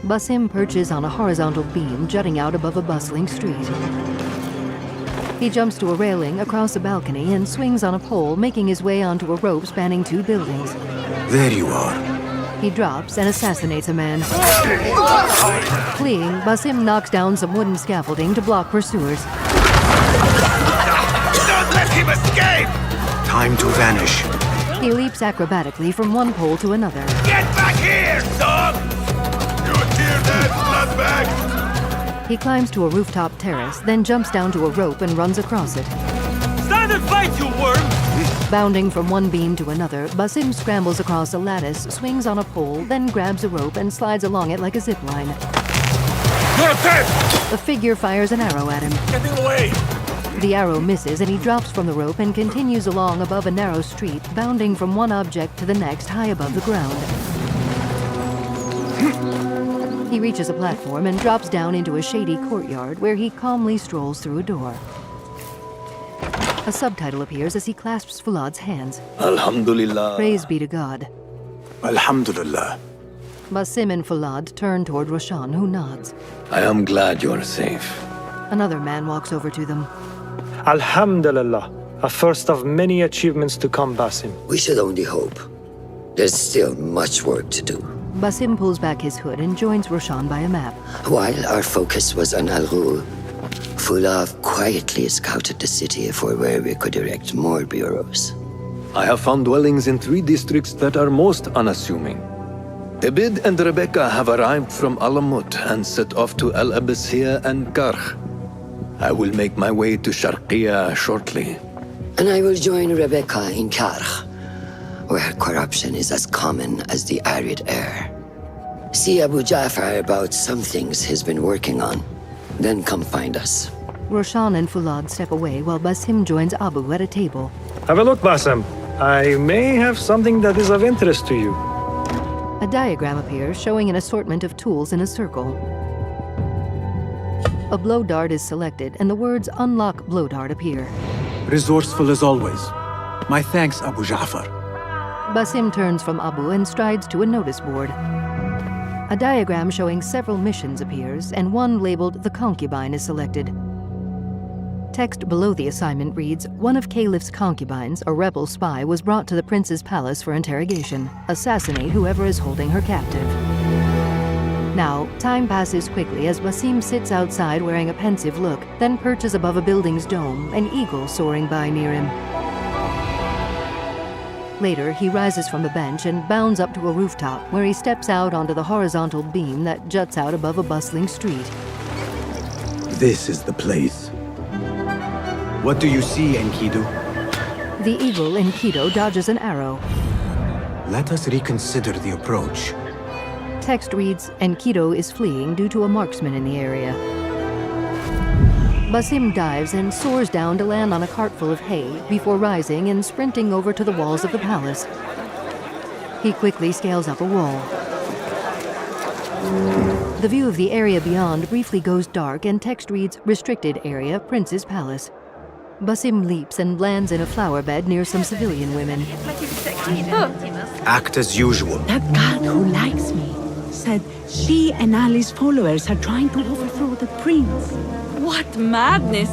Basim perches on a horizontal beam jutting out above a bustling street. He jumps to a railing across a balcony and swings on a pole, making his way onto a rope spanning 2 buildings. There you are. He drops and assassinates a man. Fleeing, Basim knocks down some wooden scaffolding to block pursuers. Don't let him escape! Time to vanish. He leaps acrobatically from one pole to another. Get back here, dog! You hear that, bloodbag? He climbs to a rooftop terrace, then jumps down to a rope and runs across it. Stand and fight, you worm! Bounding from one beam to another, Basim scrambles across a lattice, swings on a pole, then grabs a rope and slides along it like a zip line. You're dead! A figure fires an arrow at him. Getting away! The arrow misses and he drops from the rope and continues along above a narrow street, bounding from one object to the next high above the ground. He reaches a platform and drops down into a shady courtyard where he calmly strolls through a door. A subtitle appears as he clasps Fulad's hands. Alhamdulillah. Praise be to God. Alhamdulillah. Basim and Fulad turn toward Roshan, who nods. I am glad you are safe. Another man walks over to them. Alhamdulillah, a first of many achievements to come, Basim. We should only hope. There's still much work to do. Basim pulls back his hood and joins Roshan by a map. While our focus was on Al-Ghul, Fulav quietly scouted the city for where we could erect more bureaus. I have found dwellings in 3 districts that are most unassuming. Abid and Rebecca have arrived from Alamut and set off to Al Abbasiyah and Karh. I will make my way to Sharqiya shortly. And I will join Rebecca in Karh, where corruption is as common as the arid air. See Abu Ja'far about some things he's been working on. Then come find us. Roshan and Fulad step away while Basim joins Abu at a table. Have a look, Basim. I may have something that is of interest to you. A diagram appears showing an assortment of tools in a circle. A blow dart is selected and the words "Unlock blow dart" appear. Resourceful as always. My thanks, Abu Ja'far. Basim turns from Abu and strides to a notice board. A diagram showing several missions appears, and one labeled "The Concubine" is selected. Text below the assignment reads, "One of Caliph's concubines, a rebel spy, was brought to the prince's palace for interrogation. Assassinate whoever is holding her captive." Now, time passes quickly as Basim sits outside wearing a pensive look, then perches above a building's dome, an eagle soaring by near him. Later, he rises from a bench and bounds up to a rooftop, where he steps out onto the horizontal beam that juts out above a bustling street. This is the place. What do you see, Enkidu? The eagle, Enkidu, dodges an arrow. Let us reconsider the approach. Text reads, "Enkidu is fleeing due to a marksman in the area." Basim dives and soars down to land on a cart full of hay before rising and sprinting over to the walls of the palace. He quickly scales up a wall. The view of the area beyond briefly goes dark and text reads, "Restricted area, Prince's Palace." Basim leaps and lands in a flower bed near some civilian women. Act as usual. That guard who likes me said she and Ali's followers are trying to overthrow the prince. What madness!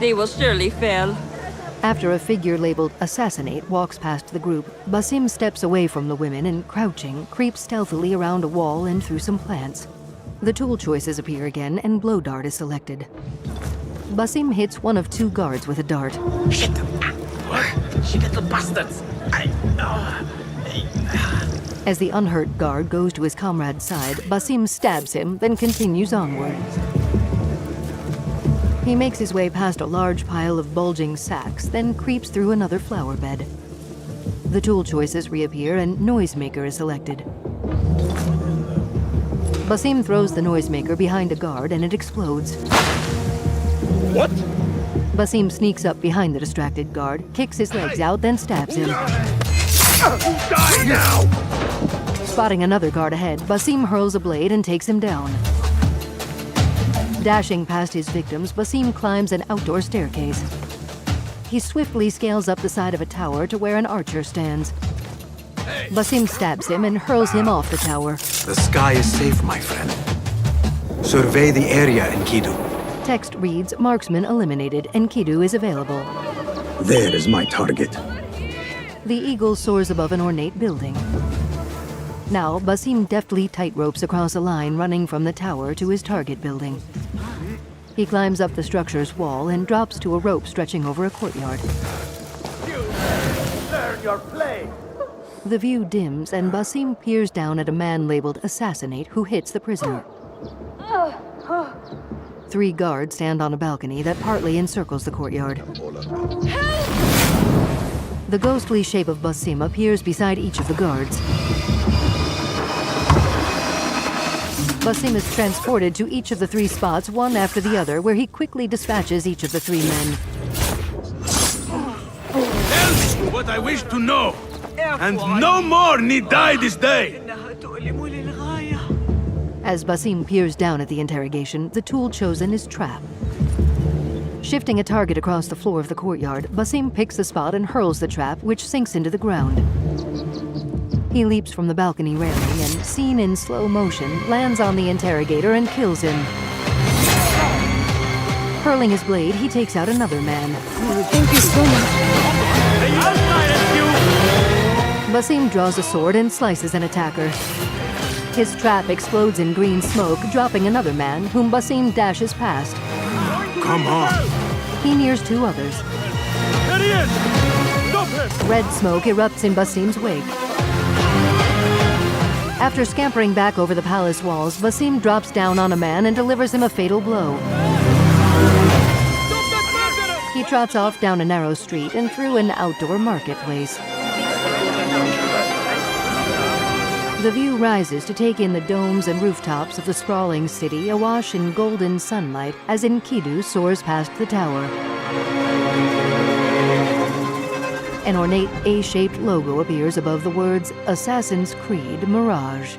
They will surely fail. After a figure labeled "Assassinate" walks past the group, Basim steps away from the women and, crouching, creeps stealthily around a wall and through some plants. The tool choices appear again and blow dart is selected. Basim hits one of 2 guards with a dart. Shit! She little bastards! As the unhurt guard goes to his comrade's side, Basim stabs him, then continues onward. He makes his way past a large pile of bulging sacks, then creeps through another flower bed. The tool choices reappear and noisemaker is selected. Basim throws the noisemaker behind a guard and it explodes. What? Basim sneaks up behind the distracted guard, kicks his legs out, then stabs him. Die now! Spotting another guard ahead, Basim hurls a blade and takes him down. Dashing past his victims, Basim climbs an outdoor staircase. He swiftly scales up the side of a tower to where an archer stands. Basim stabs him and hurls him off the tower. The sky is safe, my friend. Survey the area, Enkidu. Text reads, marksman eliminated, Enkidu is available. There is my target. The eagle soars above an ornate building. Now, Basim deftly tightropes across a line running from the tower to his target building. He climbs up the structure's wall and drops to a rope stretching over a courtyard. Learn your play. The view dims and Basim peers down at a man labeled Assassinate who hits the prisoner. 3 guards stand on a balcony that partly encircles the courtyard. The ghostly shape of Basim appears beside each of the guards. Basim is transported to each of the 3 spots, one after the other, where he quickly dispatches each of the 3 men. Tell me what I wish to know. And no more need die this day. As Basim peers down at the interrogation, the tool chosen is trap. Shifting a target across the floor of the courtyard, Basim picks the spot and hurls the trap, which sinks into the ground. He leaps from the balcony railing and, seen in slow motion, lands on the interrogator and kills him. Hurling his blade, he takes out another man. Thank you so much. Basim draws a sword and slices an attacker. His trap explodes in green smoke, dropping another man, whom Basim dashes past. Come on. He nears 2 others. There he is! Stop him! Red smoke erupts in Basim's wake. After scampering back over the palace walls, Basim drops down on a man and delivers him a fatal blow. He trots off down a narrow street and through an outdoor marketplace. The view rises to take in the domes and rooftops of the sprawling city awash in golden sunlight as Enkidu soars past the tower. An ornate A-shaped logo appears above the words Assassin's Creed Mirage.